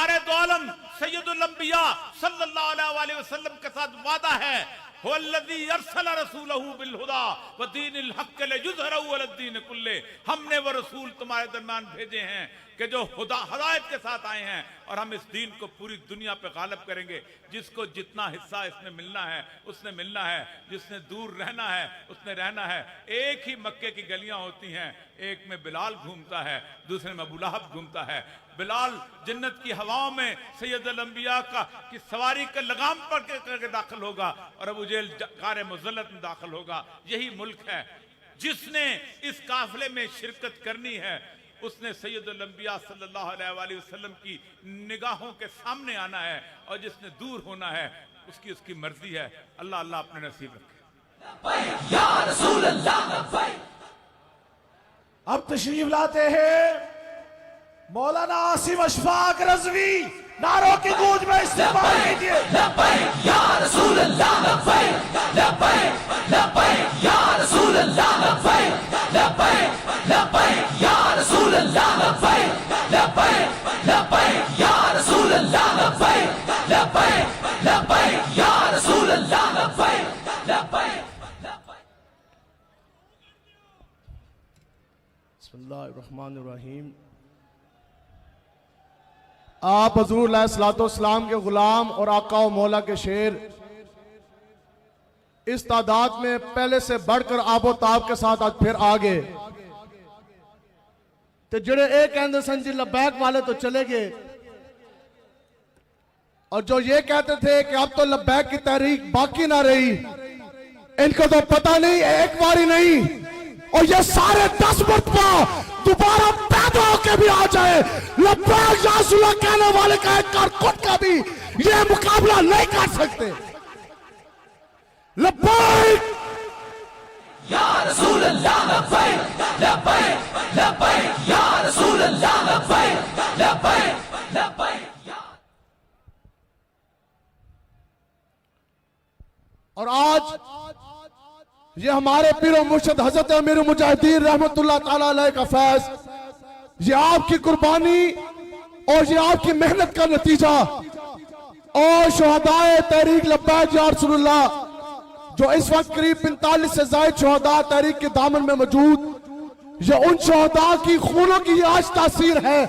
ہمارے دو عالم سید الانبیاء صلی اللہ علیہ وسلم کے ساتھ وعدہ ہے، هو الذی ارسل رسولہ بالہدی ودین الحق لیظہرہ علی الدین کلہ، ہم نے وہ رسول تمہارے درمیان بھیجے ہیں کہ جو ہدایت کے ساتھ آئے ہیں، اور ہم اس دین کو پوری دنیا پہ غالب کریں گے۔ جس کو جتنا حصہ اس میں ملنا ہے اس نے ملنا ہے، جس نے دور رہنا ہے اس نے رہنا ہے۔ ایک ہی مکے کی گلیاں ہوتی ہیں، ایک میں بلال گھومتا ہے، دوسرے میں ابو لہب گھومتا ہے۔ بلال جنت کی ہواؤں میں سید الانبیاء کی سواری کا لگام پر کے داخل ہوگا، اور ابو جہل غار مذلت میں داخل ہوگا۔ یہی ملک ہے۔ جس نے اس قافلے میں شرکت کرنی ہے اس نے سید الانبیاء صلی اللہ علیہ وآلہ وسلم کی نگاہوں کے سامنے آنا ہے، اور جس نے دور ہونا ہے اس کی مرضی ہے۔ اللہ اللہ اپنے نصیب رکھے۔ یا رسول اللہ۔ اب تشریف لاتے ہیں مولانا عاصم اشفاق رضوی، نعروں کی گونج میں استعمال کیجئے۔ لبیک یا رسول اللہ، لبیک لبیک لبیک یا رسول اللہ، لبیک لبیک لبیک یا رسول اللہ، لبیک لبیک لبیک یا رسول اللہ، لبیک لبیک لبیک یا رسول اللہ، لبیک لبیک لبیک۔ بسم اللہ الرحمن الرحیم۔ آپ حضور علیہ السلام کے غلام اور آقا و مولا کے شیر اس تعداد میں پہلے سے بڑھ کر آب و تاب کے ساتھ آج پھر آگے تو جڑے ایک کہندے سن جی لبیک والے تو چلے گئے، اور جو یہ کہتے تھے کہ اب تو لبیک کی تحریک باقی نہ رہی، ان کو تو پتہ نہیں ایک باری نہیں اور یہ سارے 10 مرتبہ دوبارہ پیدا ہو کے بھی آ جائے، لبیک یا رسول اللہ کہنے والے کا ایک کارکن کا بھی یہ مقابلہ نہیں کر سکتے۔ لبیک یا رسول اللہ، لبیک لبیک لبیک یا رسول اللہ، لبیک لبیک لبیک یا۔ اور آج یہ ہمارے پیر و مرشد حضرت امیر المجاہدین رحمت اللہ تعالیٰ علیہ کا فیض، یہ آپ کی قربانی اور یہ آپ کی محنت کا نتیجہ، اور شہدائے تحریک لبیک یا رسول اللہ جو اس وقت قریب 45 سے زائد شہداء تحریک کے دامن میں موجود، یہ ان شہداء کی خونوں کی آج تاثیر ہے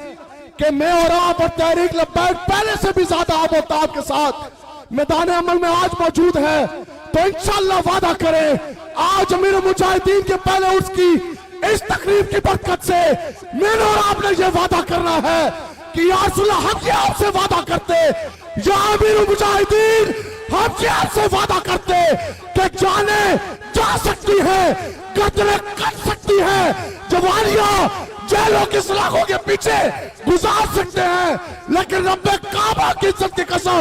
کہ میں اور آپ اور تحریک لبیک پہلے سے بھی زیادہ آب و تاب کے ساتھ میدان عمل میں آج موجود ہے۔ تو انشاءاللہ وعدہ کریں آج امیر المجاہدین کے پہلے عرس کی اس تقریب کی برکت سے میں نے اور آپ نے یہ وعدہ کرنا ہے کہ یا رسول اللہ ہم یہ آپ سے وعدہ کرتے، یا امیر المجاہدین ہم یہ آپ سے وعدہ کرتے کہ جانیں جا سکتی ہیں، گردنیں کٹ سکتی ہیں، جوانیاں جیلوں کی سلاخوں کے پیچھے گزار سکتے ہیں، لیکن رب کعبہ کی عزت کی قسم،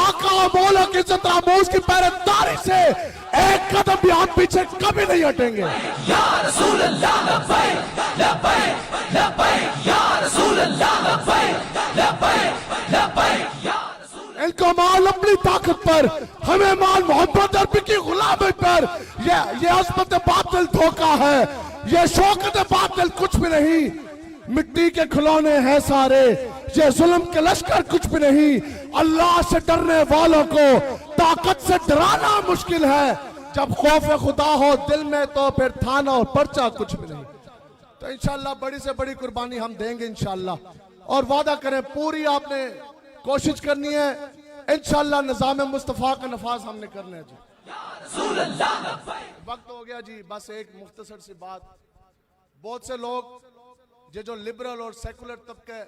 آقا و مولا کی عزت آموز کی پہرےداری سے ایک قدم بھی ہم پیچھے کبھی نہیں ہٹیں گے۔ یا رسول اللہ، لبیک لبیک لبیک یا رسول اللہ، لبیک لبیک لبیک یا رسول اللہ۔ ان کو مال اپنی طاقت پر، ہمیں مال محبت عربی کی غلامی پر، یہ عظمت باطل دھوکہ ہے، یہ شوکت باطل کچھ بھی نہیں، مٹی کے کھلونے ہیں سارے، یہ ظلم کے لشکر کچھ بھی نہیں۔ اللہ سے ڈرنے والوں کو طاقت سے ڈرانا مشکل ہے، جب خوف خدا ہو دل میں تو پھر تھانہ اور پرچہ کچھ بھی نہیں۔ تو انشاءاللہ بڑی سے بڑی قربانی ہم دیں گے انشاءاللہ، اور وعدہ کریں پوری آپ نے کوشش کرنی ہے، انشاءاللہ نظام مصطفیٰ کا نفاذ ہم نے کرنا ہے۔ جی رسول اللہ، لبیک۔ وقت ہو گیا جی، بس ایک مختصر سی بات، بہت سے لوگ یہ جو لبرل اور سیکولر طبقے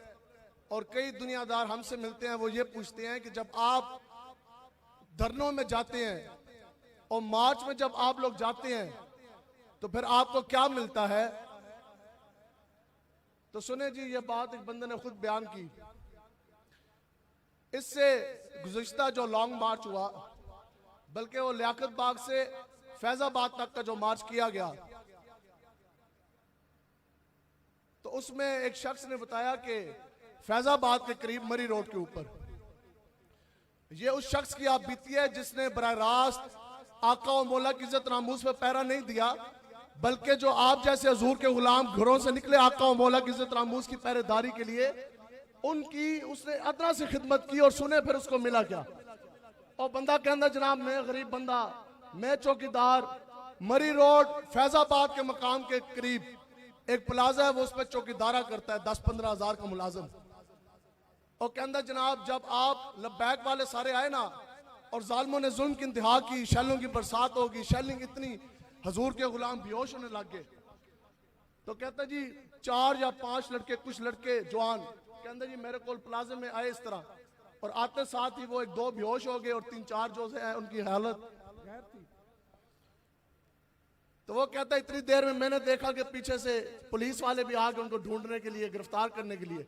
اور کئی دنیا دار ہم سے ملتے ہیں، وہ یہ پوچھتے ہیں کہ جب آپ دھرنوں میں جاتے ہیں اور مارچ میں جب آپ لوگ جاتے ہیں تو پھر آپ کو کیا ملتا ہے؟ تو سنیں جی، یہ بات ایک بندے نے خود بیان کی، اس سے گزشتہ جو لانگ مارچ ہوا، بلکہ وہ لیاقت باغ سے فیض آباد تک کا جو مارچ کیا گیا، تو اس میں ایک شخص نے بتایا کہ فیض آباد کے قریب مری روڈ کے اوپر یہ اس شخص کی آپ بیتی ہے جس نے براہ راست آقا و مولا کی عزت ناموس پہ پہرا نہیں دیا، بلکہ جو آپ جیسے حضور کے غلام گھروں سے نکلے آقا و مولا کی عزت ناموس کی پہرے داری کے لیے، ان کی اس نے ادنا سے خدمت کی اور سنے پھر اس کو ملا کیا. اور بندہ کہنا جناب میں غریب بندہ, میں چوکیدار, مری روڈ فیض آباد کے مقام کے قریب ایک پلازا ہے, وہ اس پہ چوکیدارہ کرتا ہے 10-15 ہزار کا ملازم. اور کہنا جناب جب آپ لبیک والے سارے آئے نا اور ظالموں نے ظلم کی انتہا کی, شیلوں کی برسات ہوگی, شیلنگ اتنی, حضور کے غلام بیہوش ہونے لگ گئے. تو کہتا جی 4 یا 5 لڑکے, کچھ لڑکے جوان کہتا جی میرے کول پلازے میں آئے اس طرح, اور آتے ساتھ ہی وہ 1-2 بیہوش ہو گئے اور 3-4 جو ہیں ان کی حالت غیر تھی. تو وہ کہتا ہے اتنی دیر میں میں نے دیکھا کہ پیچھے سے پولیس والے بھی آ گئے ان کو ڈھونڈنے کے لیے, گرفتار کرنے کے لیے.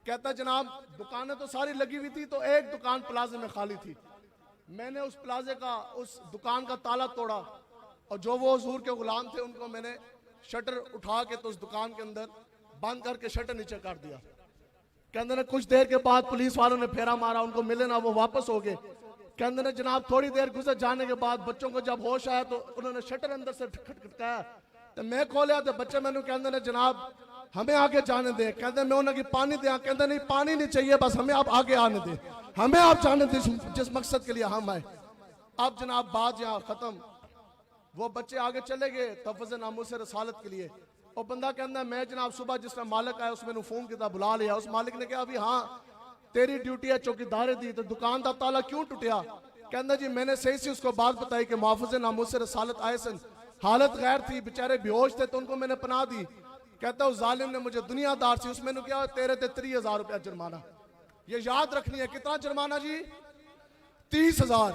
کہتا جناب دکانیں تو ساری لگی ہوئی تھی, تو ایک دکان پلازے میں خالی تھی. میں نے اس پلازے کا, اس دکان کا تالا توڑا, اور جو وہ حضور کے غلام تھے ان کو میں نے شٹر اٹھا کے تو اس دکان کے اندر بند کر کے شٹر نیچے کر دیا. کہندے نے کچھ دیر کے بعد پولیس والوں نے پھیرا مارا, ان کو ملے نہ, وہ واپس ہو گئے. کہندے نے جناب تھوڑی دیر گزر جانے کے بعد بچوں کو جب ہوش آیا تو انہوں نے شٹر اندر سے کھٹکھٹایا, تو میں کھولیا تو بچے میں نے کہندے نے جناب ہمیں آگے جانے دیں. کہندے میں انہوں کی پانی دیا, کہندے نہیں پانی نہیں چاہیے, بس ہمیں آپ آگے آنے دیں, ہمیں آپ جانے دیں جس مقصد کے لیے ہم آئے. اب جناب بات یہاں ختم, وہ بچے آگے چلے گئے تفویض ناموس رسالت کے لیے. اور بندہ کہنا ہے میں جناب صبح جس طرح مالک آیا اس میں نے فون کیا, بلا لیا. اس مالک نے کہا ابھی ہاں تیری ڈیوٹی ہے چوکیدارے دی, تو دکان دا تالا کیوں ٹوٹیا؟ کہنا جی میں نے صحیح سے اس کو بات بتائی کہ محافظ ناموس رسالت آئے سن, حالت غیر تھی, بیچارے بیہوش تھے, تو ان کو میں نے پناہ دی. کہتا ہے ظالم نے مجھے دنیا دار سی, اس میں نے کیا تیرے تے 30,000 روپیہ جرمانہ. یہ یاد رکھنی ہے, کتنا جرمانہ جی؟ 30,000.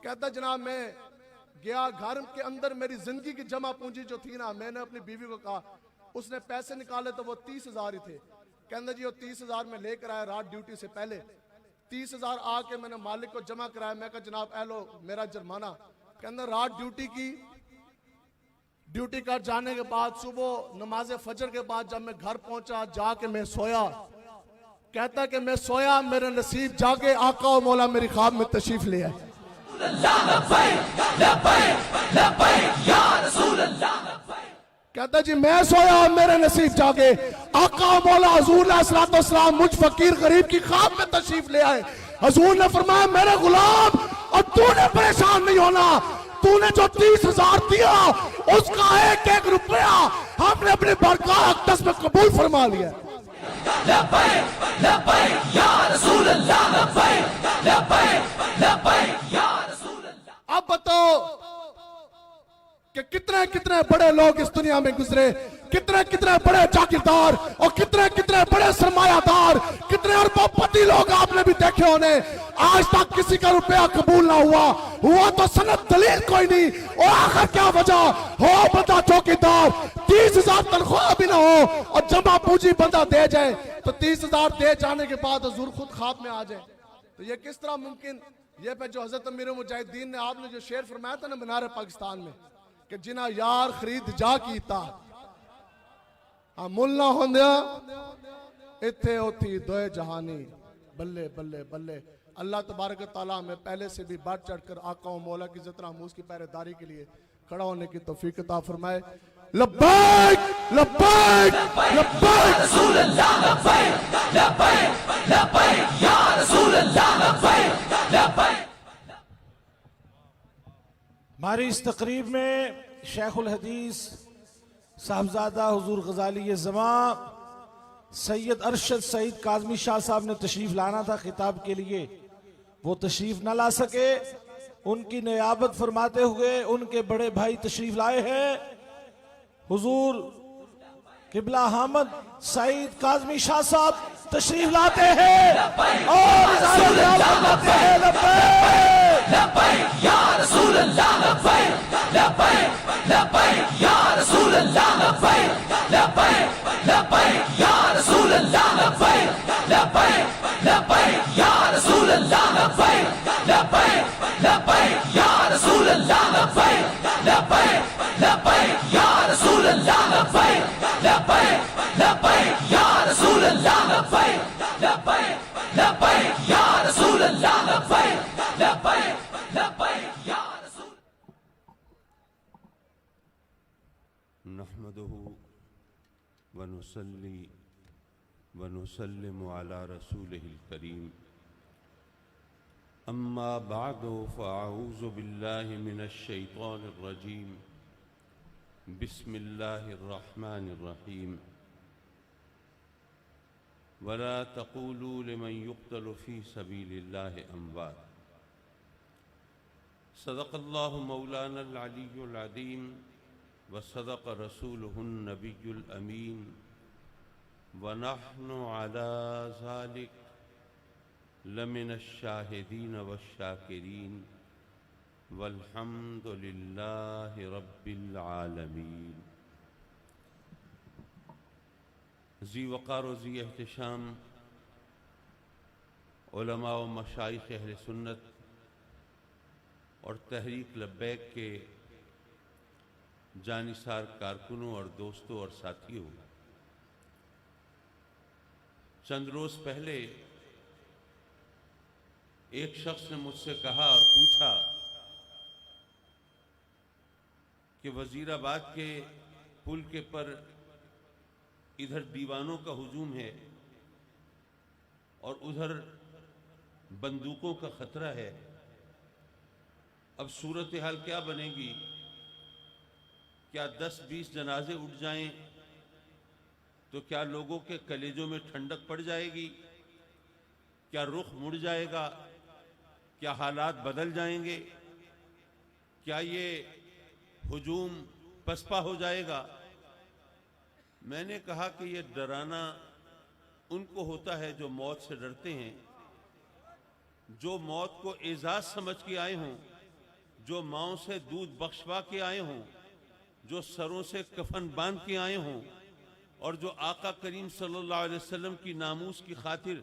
کہتا جناب میں گیا گھر کے اندر, میری زندگی کی جمع پونجی جو تھی نا, میں نے اپنی بیوی کو کہا, اس نے پیسے نکالے تو وہ 30,000 ہی تھے. کہنا جی وہ 30,000 میں لے کر آیا رات ڈیوٹی سے پہلے. 30,000 آ کے میں نے مالک کو جمع کرایا. میں کہا جناب اے لو میرا جرمانہ. کہنا رات ڈیوٹی کی, ڈیوٹی کر جانے کے بعد صبح نماز فجر کے بعد جب میں گھر پہنچا, جا کے میں سویا. کہتا کہ میں سویا, میرے نصیب جاگے, آقا و مولا میری خواب میں تشریف لے آئے. کہتا جی میں سویا, میرے نصیب جاگے, آقا و مولا حضور علیہ السلام مجھ فقیر غریب کی خواب میں تشریف لے آئے. حضور نے فرمایا میرے غلام, اور تو نے پریشان نہیں ہونا, تو نے جو 30,000 دیا اس کا 1-1 روپیہ ہم نے اپنی بارگاہ اقدس میں قبول فرما لیا. لبیک لبیک یا رسول اللہ, لبیک لبیک لبیک یا رسول اللہ. اب بتاؤ کہ کتنے کتنے بڑے لوگ اس دنیا میں گزرے, کتنے کتنے بڑے جاگیردار اور کتنے کتنے بڑے سرمایہ دار, کتنے اربوں پتی لوگ آپ نے بھی دیکھے ہونے, آج تک کسی کا روپیہ قبول نہ ہوا تو سند دلیل کوئی نہیں. اور آخر کیا وجہ ہو, بندہ چوکیدار 30,000 تنخواہ بھی نہ ہو اور جمع پونجی بندہ دے جائے, تو 30,000 دے جانے کے بعد حضور خود خواب میں آ جائے, تو یہ کس طرح ممکن؟ یہ پہ جو حضرت امیر مجاہدین نے آپ نے جو شعر فرمایا تھا نا مینار پاکستان میں, کہ جنہ یار خرید جا کیتا مل نہ ہوندیا اتھے ہوتی دوئے جہانی. بلے بلے بلے. اللہ تبارک تعالیٰ ہمیں پہلے سے بھی بڑھ چڑھ کر آقا و مولا کی عزت ناموس کی پہرے داری کے لیے کھڑا ہونے کی توفیق عطا فرمائے. لبیک لبیک لبیک رسول اللہ, لبیک لبیک لبیک یا رسول اللہ, لبیک لبیک. ہماری اس تقریب میں شیخ الحدیث صاحبزادہ حضور غزالی زمان سید ارشد سعید کاظمی شاہ صاحب نے تشریف لانا تھا خطاب کے لیے, وہ تشریف نہ لا سکے. ان کی نیابت فرماتے ہوئے ان کے بڑے بھائی تشریف لائے ہیں, حضور قبلہ حامد سعید کاظمی شاہ صاحب تشریف لاتے ہیں اور فرماتے ہیں لبیک لبیک یا رسول اللہ, لبیک لبیک لبیک یا رسول اللہ, لبیک لبیک لبیک یا رسول اللہ, لبیک لبیک لبیک یا رسول اللہ, لبیک لبیک لبیک یا رسول اللہ, لبیک لبیک لبیک یا رسول اللہ, لبیک لبیک لبیک یا رسول اللہ, لبیک لبیک لبیک یا رسول اللہ, لبیک لبیک لبیک یا رسول. نحمده ونصلي ونسلم على رسوله الكريم أما بعد فأعوذ بالله من الشيطان الرجيم بسم الله الرحمن الرحيم ولا تقولوا لمن يقتل في سبيل الله أموات صدق الله مولانا العلي العظيم وصدق رسوله النبي الأمين ونحن على ذلك لمن الشاهدين والشاكرين والحمد لله رب العالمين. ذی وقار و ذی احتشام علماء و مشائخ اہل سنت اور تحریک لبیک کے جانثار کارکنوں اور دوستوں اور ساتھیوں، چند روز پہلے ایک شخص نے مجھ سے کہا اور پوچھا کہ وزیر آباد کے پل کے پر ادھر دیوانوں کا ہجوم ہے اور ادھر بندوقوں کا خطرہ ہے، اب صورتحال کیا بنے گی؟ کیا 10-20 جنازے اٹھ جائیں تو کیا لوگوں کے کلیجوں میں ٹھنڈک پڑ جائے گی؟ کیا رخ مڑ جائے گا؟ کیا حالات بدل جائیں گے؟ کیا یہ ہجوم پسپا ہو جائے گا؟ میں نے کہا کہ یہ ڈرانا ان کو ہوتا ہے جو موت سے ڈرتے ہیں، جو موت کو اعزاز سمجھ کے آئے ہوں، جو ماؤں سے دودھ بخشوا کے آئے ہوں، جو سروں سے کفن باندھ کے آئے ہوں، اور جو آقا کریم صلی اللہ علیہ وسلم کی ناموس کی خاطر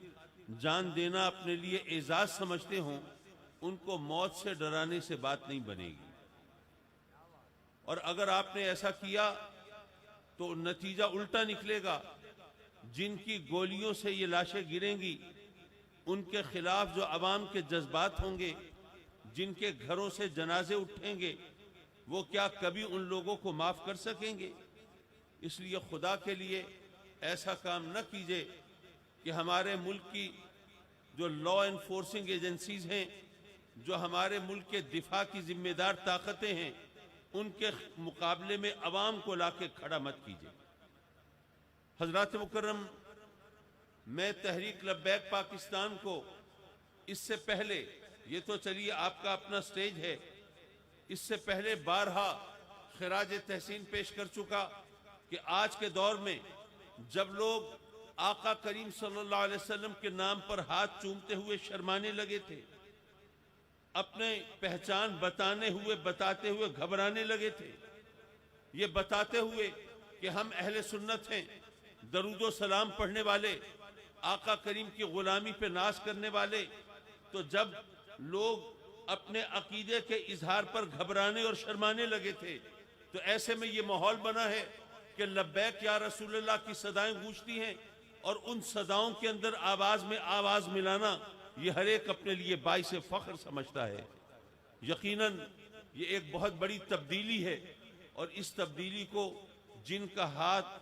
جان دینا اپنے لیے اعزاز سمجھتے ہوں، ان کو موت سے ڈرانے سے بات نہیں بنے گی. اور اگر آپ نے ایسا کیا تو نتیجہ الٹا نکلے گا. جن کی گولیوں سے یہ لاشیں گریں گی، ان کے خلاف جو عوام کے جذبات ہوں گے، جن کے گھروں سے جنازے اٹھیں گے، وہ کیا کبھی ان لوگوں کو معاف کر سکیں گے؟ اس لیے خدا کے لیے ایسا کام نہ کیجئے کہ ہمارے ملک کی جو لا انفورسنگ ایجنسیز ہیں، جو ہمارے ملک کے دفاع کی ذمہ دار طاقتیں ہیں، ان کے مقابلے میں عوام کو لا کے کھڑا مت کیجئے. حضرات مکرم، میں تحریک لبیک پاکستان کو اس سے پہلے، یہ تو چلیے آپ کا اپنا سٹیج ہے، اس سے پہلے بارہا خراج تحسین پیش کر چکا کہ آج کے دور میں جب لوگ آقا کریم صلی اللہ علیہ وسلم کے نام پر ہاتھ چومتے ہوئے شرمانے لگے تھے، اپنے پہچان بتاتے ہوئے گھبرانے لگے تھے، یہ بتاتے ہوئے کہ ہم اہل سنت ہیں، درود و سلام پڑھنے والے، آقا کریم کی غلامی پہ ناز کرنے والے، تو جب لوگ اپنے عقیدے کے اظہار پر گھبرانے اور شرمانے لگے تھے، تو ایسے میں یہ ماحول بنا ہے کہ لبیک یا رسول اللہ کی صدائیں گونجتی ہیں، اور ان صداؤں کے اندر آواز میں آواز ملانا یہ ہر ایک اپنے لیے باعث فخر سمجھتا ہے. یقیناً یہ ایک بہت بڑی تبدیلی ہے، اور اس تبدیلی کو جن کا ہاتھ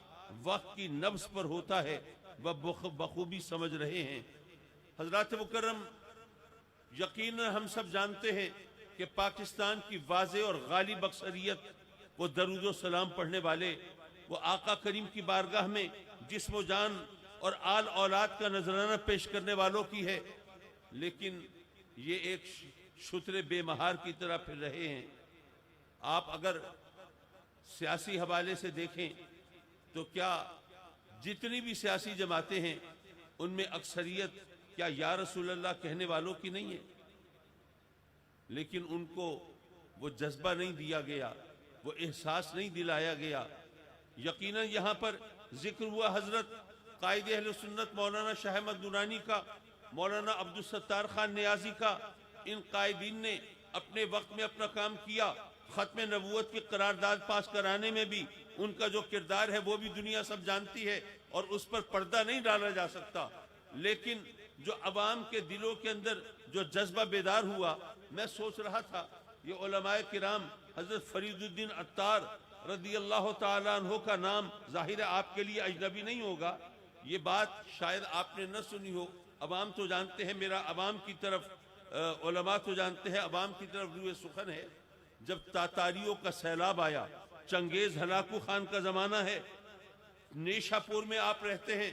وقت کی نبض پر ہوتا ہے وہ بخوبی سمجھ رہے ہیں. حضرات مکرم، یقیناً ہم سب جانتے ہیں کہ پاکستان کی واضح اور غالب اکثریت وہ درود و سلام پڑھنے والے، وہ آقا کریم کی بارگاہ میں جسم و جان اور آل اولاد کا نذرانہ پیش کرنے والوں کی ہے، لیکن یہ ایک شتر بے مہار کی طرح پھر رہے ہیں. آپ اگر سیاسی حوالے سے دیکھیں تو کیا جتنی بھی سیاسی جماعتیں ہیں ان میں اکثریت کیا یا رسول اللہ کہنے والوں کی نہیں ہے؟ لیکن ان کو وہ جذبہ نہیں دیا گیا، وہ احساس نہیں دلایا گیا. یقیناً یہاں پر ذکر ہوا حضرت قائد اہل سنت مولانا شاہ احمد نورانی کا، مولانا عبدالستار خان نیازی کا. ان قائدین نے اپنے وقت میں اپنا کام کیا. ختم نبوت کی قرارداد پاس کرانے میں بھی ان کا جو کردار ہے وہ بھی دنیا سب جانتی ہے، اور اس پر پردہ نہیں ڈالا جا سکتا. لیکن جو عوام کے دلوں کے اندر جو جذبہ بیدار ہوا، میں سوچ رہا تھا یہ علماء کرام، حضرت فرید الدین عطار رضی اللہ تعالیٰ عنہ کا نام ظاہر ہے آپ کے لیے اجنبی نہیں ہوگا، یہ بات شاید آپ نے نہ سنی ہو، عوام تو جانتے ہیں، میرا عوام کی طرف علماء تو جانتے ہیں، عوام کی طرف روئے سخن ہے. جب تاتاریوں کا سیلاب آیا، چنگیز ہلاکو خان کا زمانہ ہے، نیشا پور میں آپ رہتے ہیں،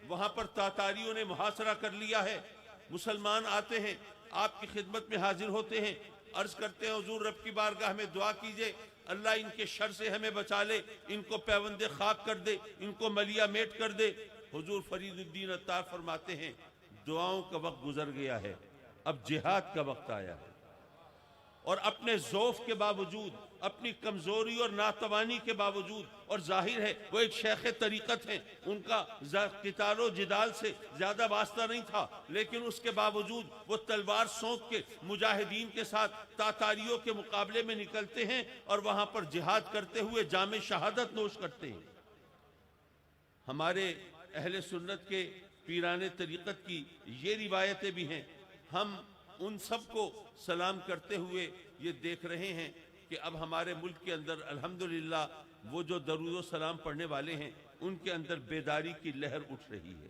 وہاں پر تاتاریوں نے محاصرہ کر لیا ہے. مسلمان آتے ہیں، آپ کی خدمت میں حاضر ہوتے ہیں، عرض کرتے ہیں حضور رب کی بارگاہ میں دعا کیجئے، اللہ ان کے شر سے ہمیں بچا لے، ان کو پیوند خاک کر دے، ان کو ملیا میٹ کر دے. حضور فرید الدین عطار فرماتے ہیں دعاؤں کا وقت گزر گیا ہے، اب جہاد کا وقت آیا ہے. اور اپنے ضعف کے باوجود، اپنی کمزوری اور ناتوانی کے باوجود، اور ظاہر ہے وہ ایک شیخ طریقت ہیں، ان کا قتال و جدال سے زیادہ واسطہ نہیں تھا، لیکن اس کے باوجود وہ تلوار سونک کے مجاہدین کے ساتھ تاتاریوں کے مقابلے میں نکلتے ہیں اور وہاں پر جہاد کرتے ہوئے جام شہادت نوش کرتے ہیں. ہمارے اہل سنت کے پیران طریقت کی یہ روایتیں بھی ہیں. ہم ان سب کو سلام کرتے ہوئے یہ دیکھ رہے ہیں کہ اب ہمارے ملک کے اندر الحمدللہ وہ جو درود و سلام پڑھنے والے ہیں ان کے اندر بیداری کی لہر اٹھ رہی ہے.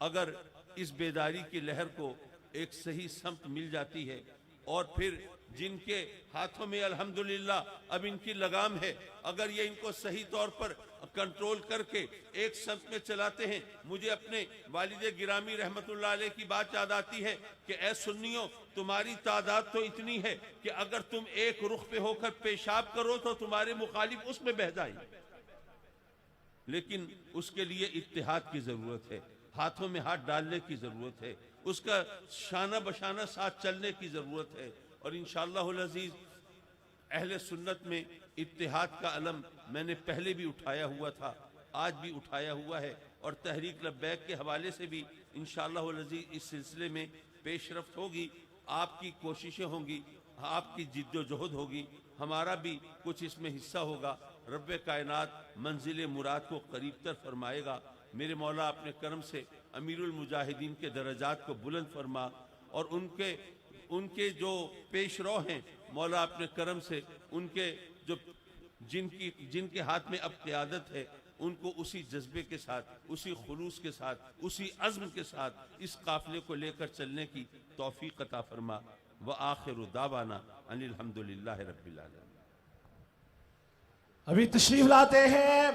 اگر اس بیداری کی لہر کو ایک صحیح سمت مل جاتی ہے، اور پھر جن کے ہاتھوں میں الحمدللہ اب ان کی لگام ہے، اگر یہ ان کو صحیح طور پر کنٹرول کر کے ایک سمت میں چلاتے ہیں. مجھے اپنے والد گرامی رحمت اللہ علیہ کی بات یاد آتی ہے کہ اے سنیوں، تمہاری تعداد تو اتنی ہے کہ اگر تم ایک رخ پہ ہو کر پیشاب کرو تو تمہارے مخالف اس میں بہہ جائیں، لیکن اس کے لیے اتحاد کی ضرورت ہے، ہاتھوں میں ہاتھ ڈالنے کی ضرورت ہے، اس کا شانہ بشانہ ساتھ چلنے کی ضرورت ہے. اور انشاءاللہ العزیز اہل سنت میں اتحاد کا علم میں نے پہلے بھی اٹھایا ہوا تھا، آج بھی اٹھایا ہوا ہے، اور تحریک لبیک کے حوالے سے بھی انشاءاللہ العزیز اس سلسلے میں پیش رفت ہوگی. آپ کی کوششیں ہوں گی، آپ کی جد و جہد ہوگی، ہمارا بھی کچھ اس میں حصہ ہوگا. رب کائنات منزل مراد کو قریب تر فرمائے گا. میرے مولا اپنے کرم سے امیر المجاہدین کے درجات کو بلند فرما، اور ان کے جو پیش رو ہیں مولا اپنے کرم سے ان کے جو جن کے ہاتھ میں اب قیادت ہے ان کو اسی جذبے کے ساتھ، اسی خلوص کے ساتھ، اسی عزم کے ساتھ اس قافلے کو لے کر چلنے کی توفیق عطا فرما. وآخر دعوانا ان الحمدللہ رب العالمین. ابھی تشریف لاتے ہیں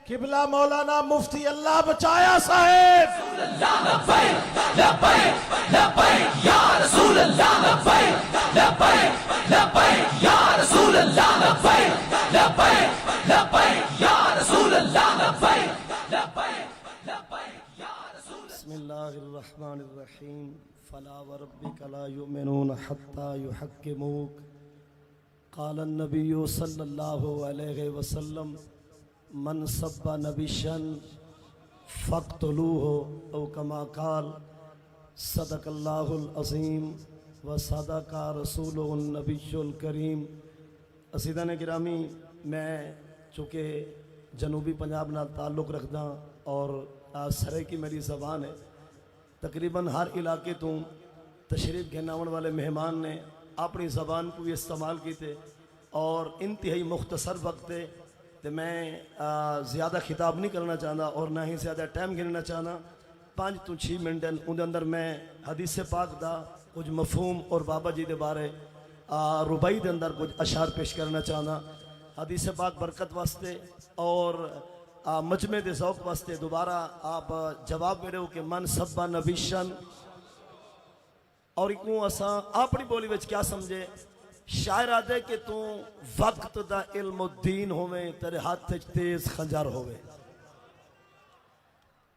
قبلہ مولانا مفتی اللہ بچایا صاحب. لبیک لبیک لبیک یا رسول اللہ، لبیک لبیک لبیک یا رسول اللہ، لبیک لبیک لبیک یا رسول اللہ، لبیک لبیک لبیک یا رسول اللہ. بسم اللہ الرحمن الرحیم. فلا وربک لا یؤمنون حتی یحکموک. قال النبی صلی اللہ علیہ وسلم من سب نبیشا فاقتلوه او کما قال. صدق اللہ العظیم و صدق رسول النبی الکریم. عزیزان گرامی، میں چونکہ جنوبی پنجاب نال تعلق رکھدا اور سرے کی میری زبان ہے، تقریباً ہر علاقے تو تشریف گھن آنے والے مہمان نے اپنی زبان کو بھی استعمال کیتے، اور انتہائی مختصر وقت ہے تو میں زیادہ خطاب نہیں کرنا چاہتا اور نہ ہی زیادہ ٹائم گھننا چاہتا. 5 تو 6 منٹ ان اندر میں حدیث پاک دا کچھ مفہوم اور بابا جی دے بارے ربائی دے اندر کچھ اشعار پیش کرنا چاہتا. حدیث پاک برکت واسطے اور مجمع دے ذوق واسطے دوبارہ آپ جواب دے رہے ہو کہ من سبا نبیشن، اور کیوں اساں اپنی بولی وچ کیا سمجھے. شاعر آدھے کہ تو وقت دا علم الدین ہوئے تیرے ہاتھ تیز خنجر ہوئے.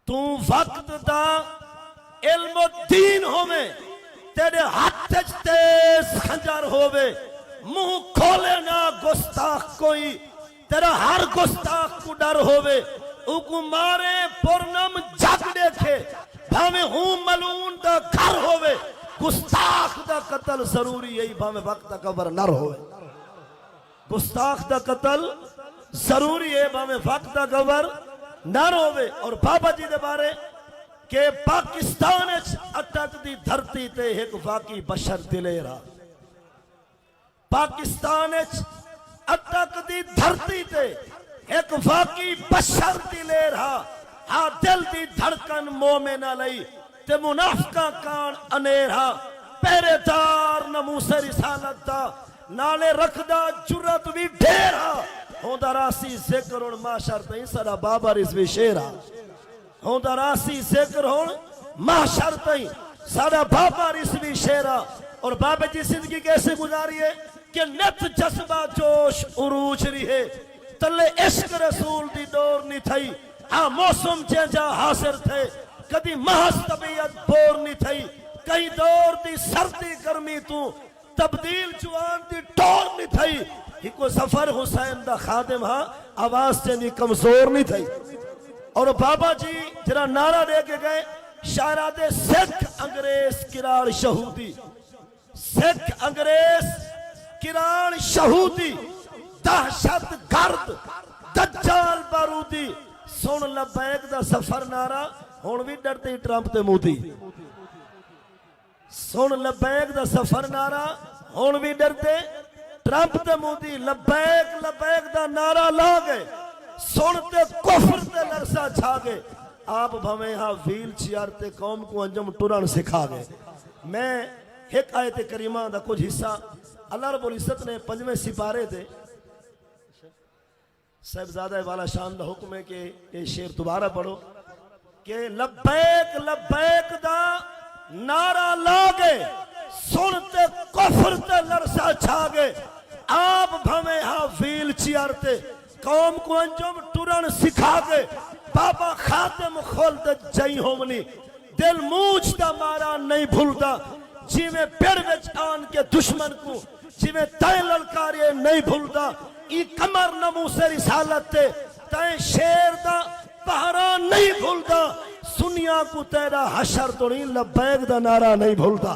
تو وقت دا علم الدین ہوئے تیرے ہاتھ تیز خنجر ہوئے. منہ کھولے نہ گستاخ کوئی، تیرا ہر گستاخ کو ڈر ہوئے. اوکو مارے پورنم جگ دیکھے بھاوے ہوں ملون دا گھر ہوئے. گستاخ دا قتل ضروری ہے بھاوے وقت دا قبر نر ہوئے. گستاخ دا قتل ضروری ہے بھاوے وقت دا قبر نر ہوئے. اور بابا جی دے بارے کہ پاکستان اٹک دی دھرتی تے ایک واقعی بشر دلے رہا. پاکستان اٹک دی دھرتی تے ایک واقعی بشر دلے رہا. ہاں دل دی دھڑکن مومن علی تے منافقہ کان انیرا پہرے دار نموس رسالت دا نالے رکھدا جرت بھی ڈھیرا ہوندا راسی ذکر ہون معاشر تئیں سارا بابا رضوی شیرا ہوندا راسی ذکر ہون معاشر تئیں سارا بابا رضوی شیرا اور بابا جی زندگی کیسے گزاری ہے کہ نت جذبہ جوش عروج رہی ہے تلے عشق رسول دی دور نہیں تھئی ہاں موسم چینجا حاضر تھے کدی محض طبیعت بور نہیں تھئی کئی دور دی سردی گرمی تو تبدیل جوان دی ٹور نہیں تھئی ہکو ظفر حسین دا خادم ہاں آواز چینی کمزور نہیں تھئی اور بابا جی جرا نعرہ دے کے گئے شاعرات سکھ انگریز کراڑ شہودی سکھ انگریز کراڑ شہودی دہشت گرد دجال بارودی سن لبیک دا سفر نارا ہون بھی ڈرتے ٹرمپ تے مودی سن لبیک دا سفر نارا ہون بھی ڈرتے ٹرمپ تے مودی لبیک لبیک دا نارا لا گئے سنتے کفر تے لرسا چھا گئے آپ بھویں ہاں ویل چیئر تے قوم کو انجم ٹرن سکھا گئے میں ایک آیت کریمہ دا کچھ حصہ اللہ رب العزت نے 5ویں سپارے دے صاحبزادہ والا شان دا حکم ہے کہ یہ شعر دوبارہ پڑھو کہ لبیک لبیک دا نعرہ لاگے سنتے کفر تے لرسا چھاگے آپ بھویں ہاں ویل چیئر تے قوم کو انجم ٹرن سکھا گے بابا خاتم خلد جائی ہومنی دل موچ دا مارا نہیں بھولدا جی میں پیڑ وچ آن کے دشمن کو جی میں تائیں للکاریے نہیں بھولدا ای کمر نموس رسالت تے تائیں شیر دا پہران نہیں بھولدا سنیا کو تیرا حشر تو نہیں لبیک دا نعرہ نہیں بھولدا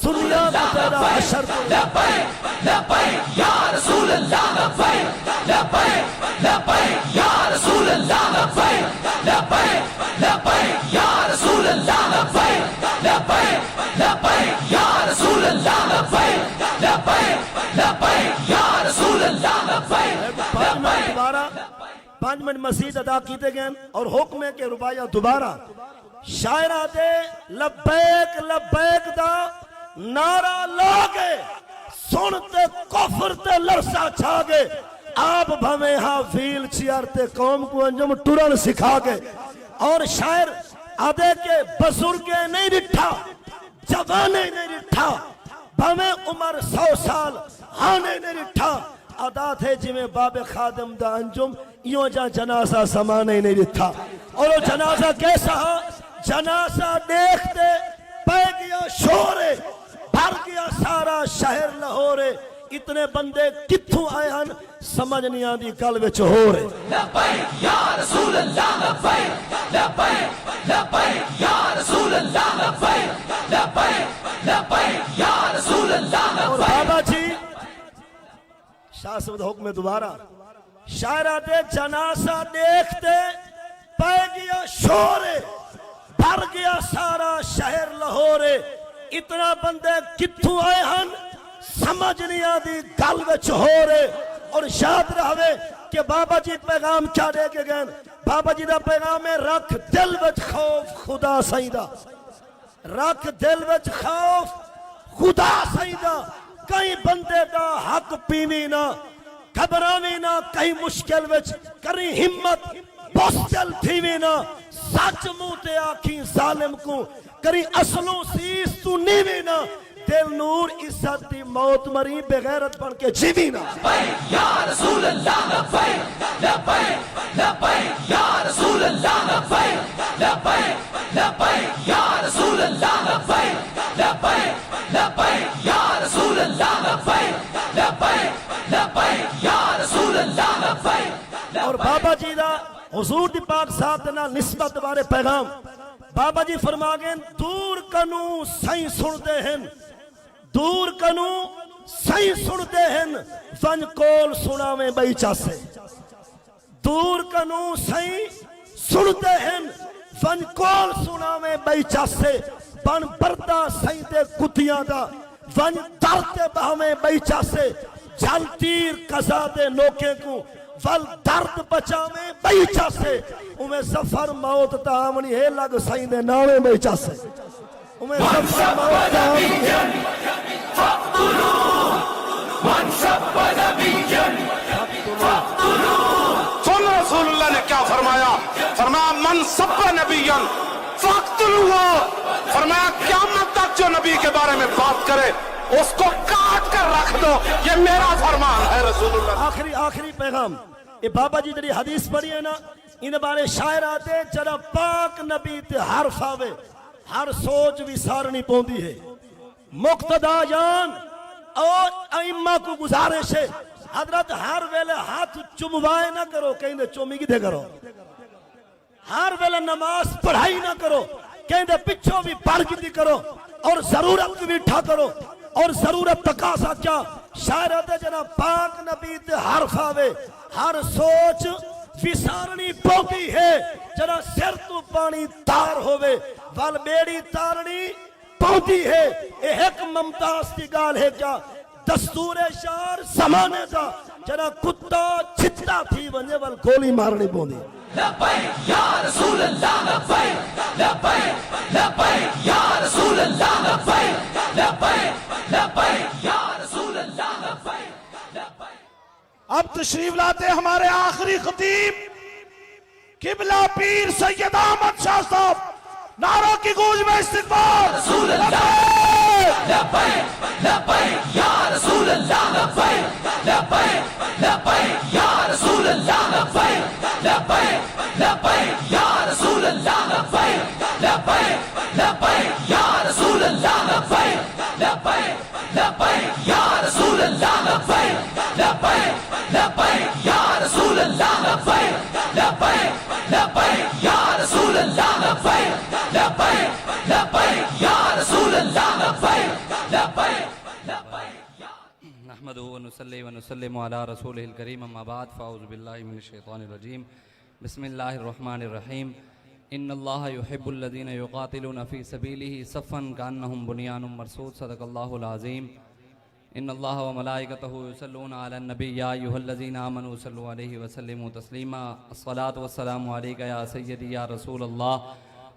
سنیا کو تیرا حشر تو لبیک لبیک یا رسول اللہ لبیک لبیک لبیک یا رسول اللہ لبیک لبیک لبیک یا رسول اللہ لبیک لبیک لبیک یا رسول اللہ لبیک لبیک لبیک یا رسول اللہ لبیک دوبارہ 5 منٹ مزید ادا کیتے گئے اور حکم ہے کہ ربایا دوبارہ شاعرہ دے لبیک لبیک دا نعرہ لاگے سنتے کفر تے لرسا چھاگے آپ بھویں ہاں ویل چیئر تے قوم کو انجم ٹرن سکھا گے اور شاعر آدھے کے بزرگے نہیں رٹھا جوانے نہیں رٹھا بھویں عمر 100 سال ہانے نہیں رٹھا ادا تھے جی میں باب خادم دا انجم یوں جا جنازہ سمانے نہیں رٹھا اور وہ جنازہ کیسا ہاں جنازہ دیکھتے پہ گیا شورے بھر گیا سارا شہر لاہورے اتنے بندے کتھوں آئے ہن سمجھ نہیں آندی گل وچ ہو رہے لبیک یا رسول اللہ لبیک لبیک لبیک یا رسول اللہ لبیک لبیک لبیک یا رسول اللہ اور لبیک بابا جی شاہ صاحب حکم دوبارہ شاعرہ دے جنازہ دیکھتے پہ گیا شورے بھر گیا سارا شہر لاہورے اتنا بندے کتھوں آئے ہن سمجھ نہیں آدھی گل وچ ہو رہے اور یاد رہے کہ بابا جی پیغام کیا دے کے گئے بابا جی دا پیغام ہے رکھ دل وچ خوف خدا سائیدہ رکھ دل وچ خوف خدا سائیدہ کئی بندے دا حق پینی نہ گھبراوی نہ کئی مشکل وچ کری ہمت بوستل تھیوی نہ سچ منہ تے آکھی ظالم کو کری اصلوں سیس تو نیوی نہ دل نور عزت دی موت مری بغیرت بن کے جیوی نہ لبیک یا رسول اللہ لبیک لبیک لبیک یا رسول اللہ لبیک لبیک لبیک یا رسول اللہ لبیک لبیک لبیک یا رسول اللہ لبیک لبیک لبیک یا رسول اللہ لبیک اور بابا جی دا حضور دی پاک ذات نال نسبت بارے پیغام بابا جی فرما گئے دور کنو سائیں سن دے ہیں دور کنو سائیں سن دے ہیں ون کول سنا میں بئی چاسے دور کنو سائیں سن دے ہیں ون کول سنا میں بئی چاسے بن بردا سائیں دے کتیاں دا ون درتے بہمیں بئی چاسے جل تیر قضا دے نوکے کو ول درد بچاویں بیچا سے انہیں ظفر موت تامنی ہے لگ سائیں دے ناویں بیچا سے انہیں ظفر موت تامنی ہے سن رسول اللہ نے کیا فرمایا؟ فرمایا من سب نبیًا فاقتلوہ، فرمایا قیامت تک جو نبی کے بارے میں بات کرے اس کو کاٹ کر رکھ دو، یہ میرا فرمان ہے رسول اللہ۔ آخری پیغام یہ بابا جی جڑی حدیث پڑھی ہے نا ان بارے شاعر آتے جڑا پاک نبی تے حرف آوے ہر سوچ بھی سارنی پوندی ہے۔ مقتدا جان اور ائمہ کو گزارش ہے حضرت ہر ویلے ہاتھ چموائے نہ کرو، کہیں دے چومی کدھے کرو، ہر ویلے نماز پڑھائی نہ کرو، کہیں دے پچھوں بھی پڑھ کی کرو، اور ضرورت بھی اٹھا کرو، اور ضرورت تقاضا کیا شاعرت جنا پاک نبی تے حرف آوے ہر سوچ وسارنی پوتی ہے، جنا سر تو پانی تار ہوئے وال بیڑی تارنی پوتی ہے۔ ایک ممتاز کی گال ہے کیا دستور شعر زمانے کا جنا کتا چھتا تھی ونجے وال گولی مارنی پوندی۔ لبیک یا رسول اللہ لبیک لبیک لبیک یا رسول اللہ لبیک لبیک لبیک یا رسول اللہ لبیک لبیک۔ اب تشریف لاتے ہمارے آخری خطیب قبلہ پیر سید احمد شاہ صاحب، نعروں کی گونج میں استقبال۔ رسول اللہ لبیک لبیک یا رسول اللہ لبیک لبیک لبیک یا رسول اللہ لبیک لبیک لبیک یا رسول اللہ لبیک لبیک لبیک یا رسول اللہ لبیک لبیک لبیک یا رسول اللہ لبیک لبیک لبیک یا رسول اللہ لبیک لبیک لبیک یا رسول اللہ لبیک لبیک لبیک یا رسول اللہ لبیک لبیک لبیک۔ نحمدہ ونصلی ونسلم علی رسولہ الکریم، اما بعد فاعوذ باللہ من الشیطان الرجیم، بسم اللہ الرحمن الرحیم۔ ان اللہ یحب الذین یقاتلون فی سبیلہ صفا کانہم بنیان مرصوص، صدق اللہ العظیم۔ ان اللہ وملائکتہ یصلون علی النبی یا ایھا الذین آمنوا صلوا علیہ وسلموا تسلیما۔ الصلاۃ والسلام علیک یا سیدی یا رسول اللہ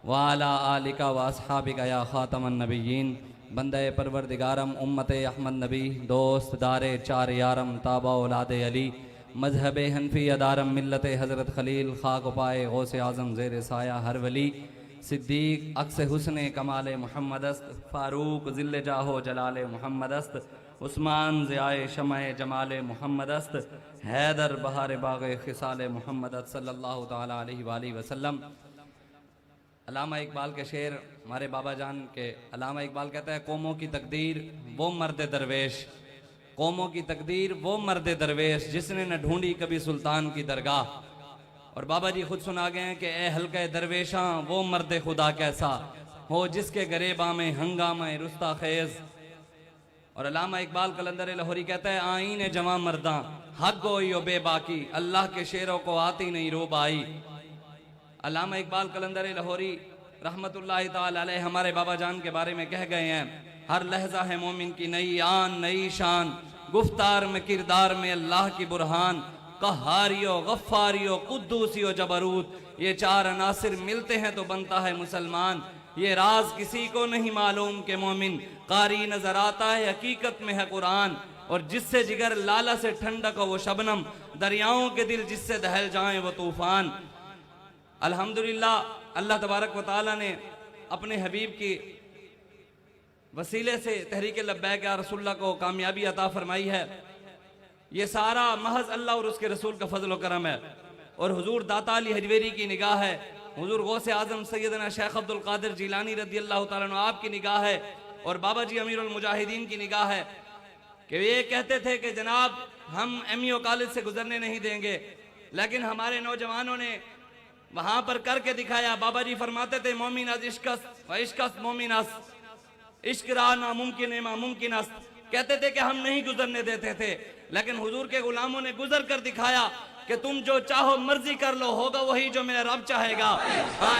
وعلی آلک واصحابک یا خاتم النبیین۔ بندہ پروردگارم امت احمد نبی، دوست دار چار یارم، تابع اولاد علی، مذہب حنفی ادارم، ملت حضرت خلیل، خاک پائے غوث اعظم زیر سایہ ہر ولی، صدیق عکس حسن کمال محمد است، فاروق ذل جاہ جلال محمد است، عثمان ضیائے شمع جمال محمد است، حیدر بہار باغ خصال محمد است، صلی اللہ تعالیٰ علیہ وآلہ وسلم۔ علامہ اقبال کے شعر ہمارے بابا جان کے، علامہ اقبال کہتا ہے قوموں کی تقدیر وہ مرد درویش، قوموں کی تقدیر وہ مرد درویش جس نے نہ ڈھونڈی کبھی سلطان کی درگاہ۔ اور بابا جی خود سنا گئے ہیں کہ اے حلقہ درویشاں وہ مرد خدا کیسا ہو جس کے گریباں میں ہنگامہ رستہ خیز۔ اور علامہ اقبال قلندر لاہوری کہتا ہے آئین جوان مرداں حق گوئی و بے باکی، اللہ کے شعروں کو آتی نہیں رو بائی۔ علامہ اقبال قلندر لاہوری رحمت اللہ تعالی علیہ ہمارے بابا جان کے بارے میں کہہ گئے ہیں ہر لحظہ ہے مومن کی نئی آن نئی شان، گفتار میں کردار میں اللہ کی برہان، قہاری و غفاری و قدوسی و جبروت، یہ چار عناصر ملتے ہیں تو بنتا ہے مسلمان۔ یہ راز کسی کو نہیں معلوم کہ مومن قاری نظر آتا ہے حقیقت میں ہے قرآن، اور جس سے جگر لالا سے ٹھنڈک ہو وہ شبنم، دریاؤں کے دل جس سے دہل جائیں وہ طوفان۔ الحمدللہ اللہ تبارک و تعالیٰ نے اپنے حبیب کی وسیلے سے تحریک لبیک یا رسول اللہ کو کامیابی عطا فرمائی ہے۔ یہ سارا محض اللہ اور اس کے رسول کا فضل و کرم ہے، اور حضور داتا علی حجویری کی نگاہ ہے، حضور غوث اعظم سیدنا شیخ عبد القادر جیلانی رضی اللہ تعالیٰ عنہ آپ کی نگاہ ہے، اور بابا جی امیر المجاہدین کی نگاہ ہے کہ یہ کہتے تھے کہ جناب ہم ایم ای او کالج سے گزرنے نہیں دیں گے، لیکن ہمارے نوجوانوں نے وہاں پر کر کے دکھایا۔ بابا جی فرماتے تھے مومن از عشقست و عشقست مومن است، عشق رہا ناممکن ہے ممکن است، کہتے تھے کہ ہم نہیں گزرنے دیتے تھے، لیکن حضور کے غلاموں نے گزر کر دکھایا کہ تم جو چاہو مرضی کر لو، ہوگا وہی جو میرا رب چاہے گا۔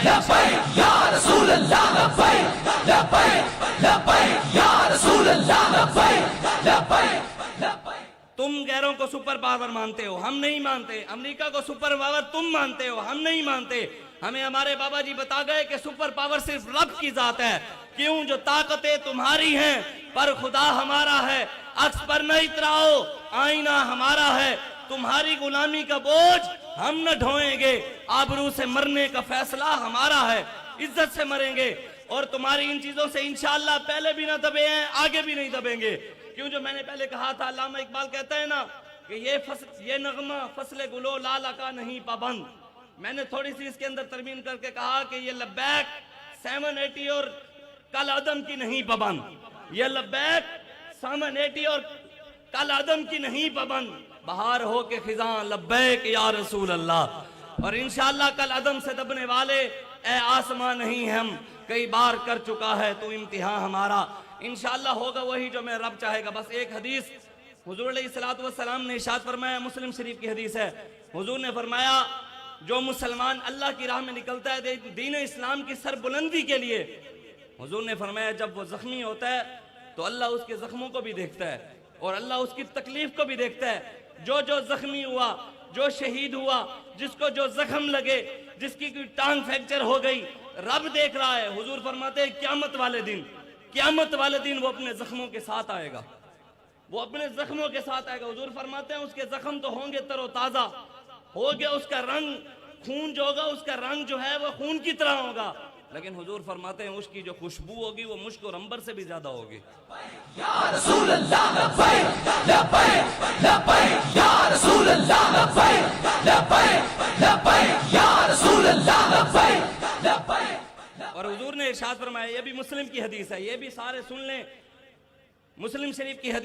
لبیک یا رسول اللہ لبیک لبیک لبیک یا رسول اللہ لبیک لبیک لبیک۔ تم غیروں کو سپر پاور مانتے ہو، ہم نہیں مانتے. امریکہ کو سپر پاور تم مانتے ہو، ہم نہیں مانتے. ہمیں ہمارے بابا جی بتا گئے کہ سپر پاور صرف رب کی ذات ہے. کیوں؟ جو طاقتیں تمہاری ہیں پر خدا ہمارا ہے. عکس پر نہ اتراؤ، آئینہ ہمارا ہے. تمہاری غلامی کا بوجھ ہم نہ ڈھوئیں گے. آبرو سے مرنے کا فیصلہ ہمارا ہے، عزت سے مریں گے. اور تمہاری ان چیزوں سے انشاءاللہ پہلے بھی نہ دبے ہیں، آگے بھی نہیں دبیں گے. کیوں؟ جو میں نے پہلے کہا تھا، علامہ اقبال کہتا ہے نا کہ یہ نغمہ فصل گلو لالا کا نہیں پابند. میں نے تھوڑی سی اس کے اندر ترمیم کر کے کہا کہ یہ لبیک 780 اور کل عدم کی نہیں پابند. یہ لبیک 780 اور کل عدم کی نہیں پابند. بہار ہو کے خزاں لبیک یا رسول اللہ. اور انشاءاللہ کل عدم سے دبنے والے اے آسمان نہیں ہم، کئی بار کر چکا ہے تو امتحان ہمارا. انشاءاللہ ہوگا وہی جو میں رب چاہے گا. بس ایک حدیث حضور علیہ السلام نے ارشاد فرمایا، مسلم شریف کی حدیث ہے. حضور نے فرمایا جو مسلمان اللہ کی راہ میں نکلتا ہے دین اسلام کی سربلندی کے لیے، حضور نے فرمایا جب وہ زخمی ہوتا ہے تو اللہ اس کے زخموں کو بھی دیکھتا ہے اور اللہ اس کی تکلیف کو بھی دیکھتا ہے. جو زخمی ہوا، جو شہید ہوا، جس کو جو زخم لگے، جس کی کوئی ٹانگ فریکچر ہو گئی، رب دیکھ رہا ہے. حضور فرماتے ہیں قیامت والے دن وہ اپنے زخموں کے ساتھ آئے گا. وہ اپنے زخموں کے ساتھ آئے گا. حضور فرماتے ہیں اس کے زخم تو ہوں گے تر و تازہ، ہوگا اس کا رنگ، خون جو ہوگا اس کا رنگ جو ہے وہ خون کی طرح ہوگا. لیکن حضور فرماتے ہیں اس کی جو خوشبو ہوگی وہ مشک اور عنبر سے بھی زیادہ ہوگی. یا رسول اللہ لبیک لبیک لبیک یا رسول اللہ لبیک لبیک لبیک یا رسول اللہ لبیک لبیک. اور حضور نے ارشاد فرمایا، یہ بھی مسلم کی حدیث ہے، یہ بھی سارے سن لیں، مسلم شریف کی حدیث